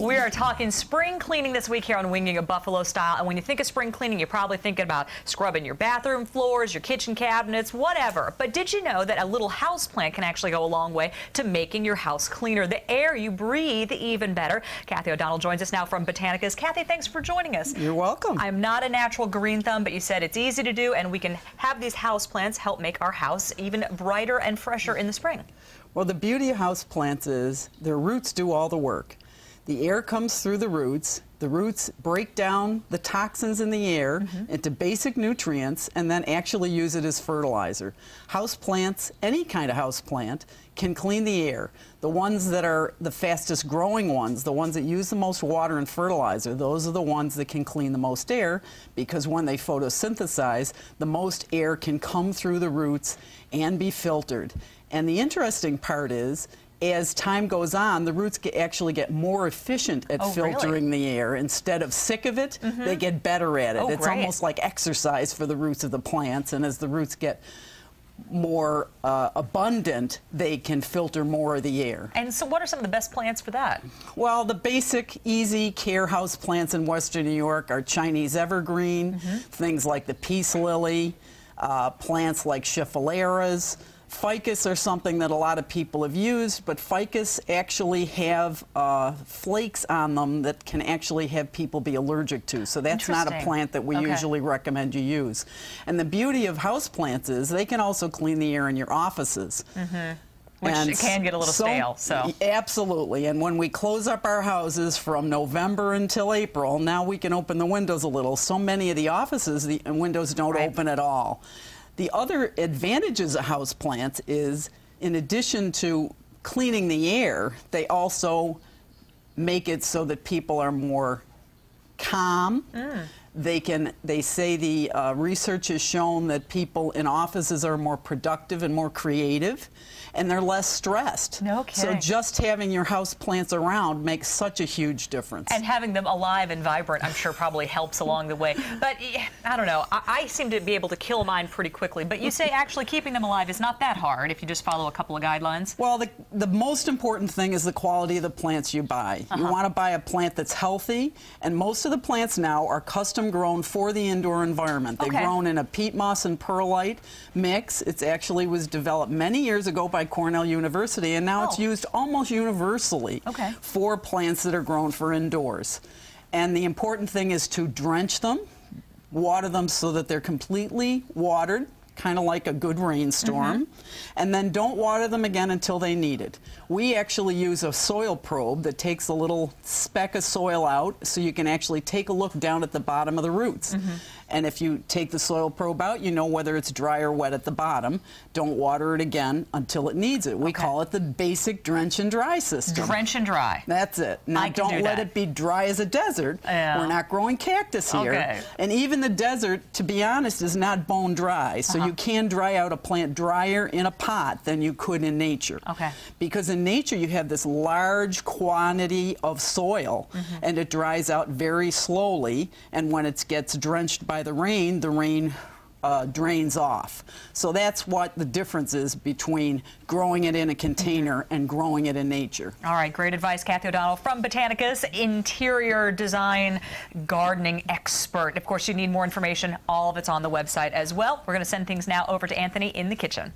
We are talking spring cleaning this week here on Winging a Buffalo Style. And when you think of spring cleaning, you're probably thinking about scrubbing your bathroom floors, your kitchen cabinets, whatever. But did you know that a little house plant can actually go a long way to making your house cleaner? The air you breathe even better. Kathy O'Donnell joins us now from Botanicus. Kathy, thanks for joining us. You're welcome. I'm not a natural green thumb, but you said it's easy to do, and we can have these house plants help make our house even brighter and fresher in the spring. Well, the beauty of house plants is their roots do all the work. The air comes through the roots break down the toxins in the air into basic nutrients and then actually use it as fertilizer. House plants, any kind of house plant, can clean the air. The ones that are the fastest growing ones, the ones that use the most water and fertilizer, those are the ones that can clean the most air, because when they photosynthesize, the most air can come through the roots and be filtered. And the interesting part is, as time goes on, the roots actually get more efficient at filtering the air. Instead of sick of it, they get better at it. It's almost like exercise for the roots of the plants, and as the roots get more abundant, they can filter more of the air. And so what are some of the best plants for that? Well, the basic easy care house plants in Western New York are Chinese evergreen, things like the peace lily, plants like scheffaleras. Ficus are something that a lot of people have used, but ficus actually have flakes on them that can actually have people be allergic to. So that's not a plant that we usually recommend you use. And the beauty of house plants is they can also clean the air in your offices. Which can get a little stale. Absolutely. And when we close up our houses from November until April, now we can open the windows a little. So many of the offices, the windows don't open at all. The other advantages of house plants is, in addition to cleaning the air, they also make it so that people are more calm. They say the research has shown that people in offices are more productive and more creative, and they're less stressed. No kidding. So just having your house plants around makes such a huge difference. And having them alive and vibrant, I'm sure, probably helps along the way. But I don't know. I seem to be able to kill mine pretty quickly. But you say actually keeping them alive is not that hard if you just follow a couple of guidelines? Well, the most important thing is the quality of the plants you buy. You want to buy a plant that's healthy, and most of the plants now are custom grown for the indoor environment. They're grown in a peat moss and perlite mix. It actually was developed many years ago by Cornell University, and now it's used almost universally for plants that are grown for indoors. And the important thing is to drench them, water them so that they're completely watered, kind of like a good rainstorm, and then don't water them again until they need it. We actually use a soil probe that takes a little speck of soil out so you can actually take a look down at the bottom of the roots. And if you take the soil probe out, you know whether it's dry or wet at the bottom. Don't water it again until it needs it. We call it the basic drench and dry system. Drench and dry. That's it. Now don't let it be dry as a desert. We're not growing cactus here. And even the desert, to be honest, is not bone dry. So you can dry out a plant drier in a pot than you could in nature. Because in nature you have this large quantity of soil and it dries out very slowly, and when it gets drenched by the rain drains off. So that's what the difference is between growing it in a container and growing it in nature. All right, great advice, Kathy O'Donnell from Botanicus, interior design gardening expert. Of course, you need more information. All of it's on the website as well. We're going to send things now over to Anthony in the kitchen.